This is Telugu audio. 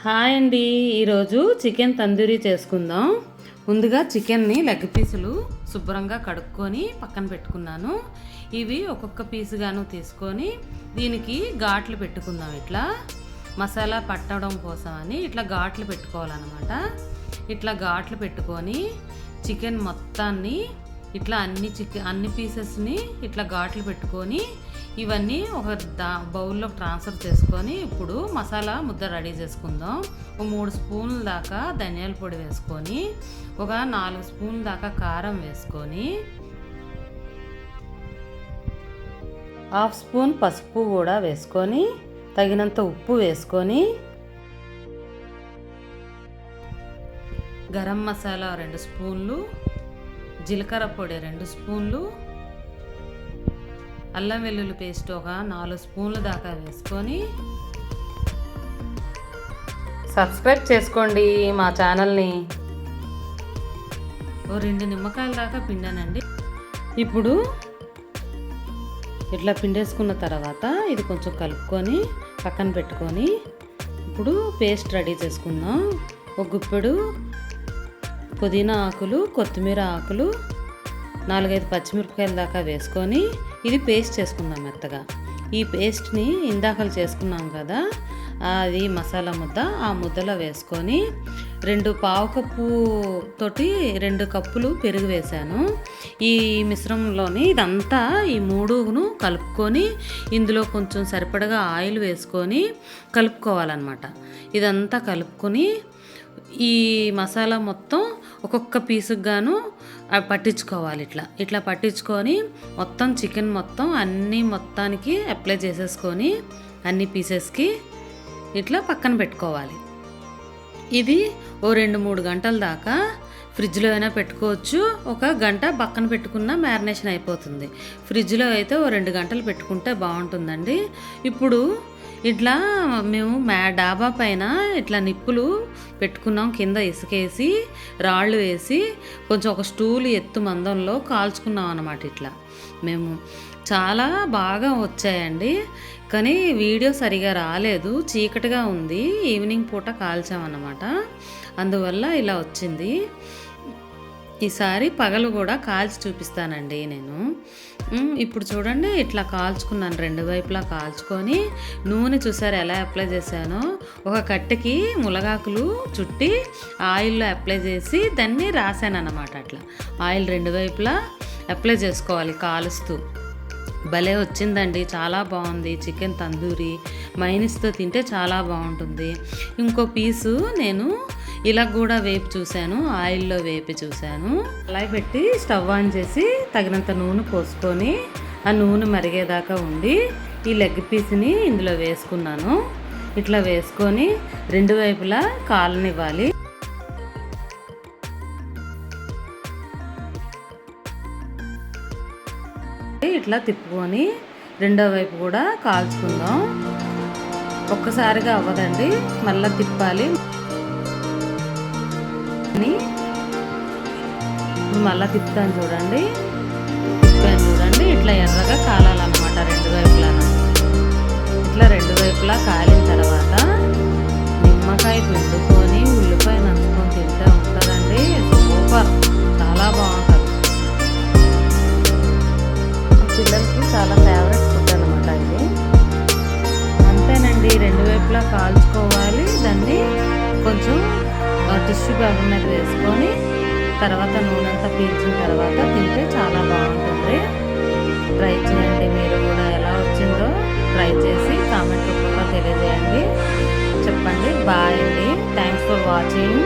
హాయ్ అండి. ఈరోజు చికెన్ తందూరీ చేసుకుందాం. ముందుగా చికెన్ని లెగ్ పీసులు శుభ్రంగా కడుక్కొని పక్కన పెట్టుకున్నాను. ఇవి ఒక్కొక్క పీసుగాను తీసుకొని దీనికి ఘాట్లు పెట్టుకుందాం. ఇట్లా మసాలా పట్టడం కోసం అని ఇట్లా ఘాట్లు పెట్టుకోవాలన్నమాట. ఇట్లా ఘాట్లు పెట్టుకొని చికెన్ మొత్తాన్ని ఇట్లా అన్ని పీసెస్ని ఇట్లా ఘాట్లు పెట్టుకొని ఇవన్నీ ఒక బౌల్లో ట్రాన్స్ఫర్ చేసుకొని ఇప్పుడు మసాలా ముద్ద రెడీ చేసుకుందాం. ఒక 3 స్పూన్ల దాకా ధనియాల పొడి వేసుకొని ఒక 4 స్పూన్ల దాకా కారం వేసుకొని 1/2 స్పూన్ పసుపు కూడా వేసుకొని తగినంత ఉప్పు వేసుకొని గరం మసాలా 2 స్పూన్లు, జీలకర్ర పొడి 2 స్పూన్లు, అల్లం వెల్లుల్లి పేస్ట్ ఒక 4 స్పూన్ల దాకా వేసుకొని సబ్స్క్రైబ్ చేసుకోండి మా ఛానల్ని. ఓ 2 నిమ్మకాయల దాకా పిండానండి. ఇప్పుడు ఇట్లా పిండేసుకున్న తర్వాత ఇది కొంచెం కలుపుకొని పక్కన పెట్టుకొని ఇప్పుడు పేస్ట్ రెడీ చేసుకుందాం. ఒక గుప్పెడు పుదీనా ఆకులు, కొత్తిమీర ఆకులు, 4-5 పచ్చిమిరపకాయల దాకా వేసుకొని ఇది పేస్ట్ చేసుకుందాం మెత్తగా. ఈ పేస్ట్ని ఇందాకలు చేసుకున్నాం కదా, అది మసాలా ముద్ద, ఆ ముద్దలో వేసుకొని 2 పావు కప్పు తోటి 2 కప్పులు పెరుగు వేసాను. ఈ మిశ్రమంలోని ఇదంతా ఈ 3ను కలుపుకొని ఇందులో కొంచెం సరిపడగా ఆయిల్ వేసుకొని కలుపుకోవాలన్నమాట. ఇదంతా కలుపుకొని ఈ మసాలా మొత్తం ఒక్కొక్క పీసుకు గాను పట్టించుకోవాలి. ఇట్లా పట్టించుకొని మొత్తం చికెన్ మొత్తానికి అప్లై చేసేసుకొని అన్ని పీసెస్కి ఇట్లా పక్కన పెట్టుకోవాలి. ఇది ఓ 2-3 గంటల దాకా ఫ్రిడ్జ్లో అయినా పెట్టుకోవచ్చు. ఒక గంట పక్కన పెట్టుకున్న మ్యారినేషన్ అయిపోతుంది. ఫ్రిడ్జ్లో అయితే ఓ 2 గంటలు పెట్టుకుంటే బాగుంటుందండి. ఇప్పుడు ఇట్లా మేము డాబా పైన ఇట్లా నిప్పులు పెట్టుకున్నాం. కింద ఇసుకేసి రాళ్ళు వేసి కొంచెం ఒక స్టూల్ ఎత్తు మందంలో కాల్చుకున్నాం అన్నమాట. ఇట్లా మేము చాలా బాగా వచ్చాయండి. కానీ వీడియో సరిగా రాలేదు, చీకటిగా ఉంది. ఈవినింగ్ పూట కాల్చామన్నమాట, అందువల్ల ఇలా వచ్చింది. ఈసారి పగలు కూడా కాల్చి చూపిస్తానండి నేను. ఇప్పుడు చూడండి, ఇట్లా కాల్చుకున్నాను. 2 వైపులా కాల్చుకొని నూనె చూసారు ఎలా అప్లై చేశానో. ఒక కట్టెకి ములగాకులు చుట్టి ఆయిల్లో అప్లై చేసి దాన్ని రాశాను అన్నమాట. అట్లా ఆయిల్ 2 వైపులా అప్లై చేసుకోవాలి కాలుస్తూ. భలే వచ్చిందండి, చాలా బాగుంది. చికెన్ తందూరీ మైనస్తో తింటే చాలా బాగుంటుంది. ఇంకో పీసు నేను ఇలా కూడా వేపి చూశాను, ఆయిల్లో వేపి చూశాను. అలా పెట్టి స్టవ్ ఆన్ చేసి తగినంత నూనె పోసుకొని ఆ నూనె మరిగేదాకా ఉండి ఈ లెగ్ పీస్ని ఇందులో వేసుకున్నాను. ఇట్లా వేసుకొని 2 వైపులా కాలనివ్వాలి. ఇట్లా తిప్పుకొని 2వ వైపు కూడా కాల్చుకుందాం. ఒక్కసారిగా అవ్వదండి, మళ్ళీ తిప్పాలి. మళ్ళీ తిప్పుతాను చూడండి. ఇట్లా ఎర్రగా కాలాలన్నమాట 2 వైపులా. ఇట్లా 2 వైపులా కాలిన తర్వాత నిమ్మకాయ పిండుకొని ఉల్లిపాయ నంచుకొని తింటే ఉంటుందండి, సూపర్, చాలా బాగుంటుంది. పిల్లలకి చాలా ఫేవరెట్ ఫుడ్ అనమాట ఇది. అంతేనండి, 2 వైపులా కాల్చుకోవాలి. దాన్ని కొంచెం టిష్యూ పేపర్ మీద వేసుకొని తర్వాత నూనె అంతా పీల్చిన తర్వాత తింటే చాలా బాగుంటుంది. ట్రై చేయండి మీరు కూడా. ఎలా వచ్చిందో ట్రై చేసి కామెంట్ రూపంలో తెలియజేయండి, చెప్పండి. బాయ్ అండి, థ్యాంక్స్ ఫర్ వాచింగ్.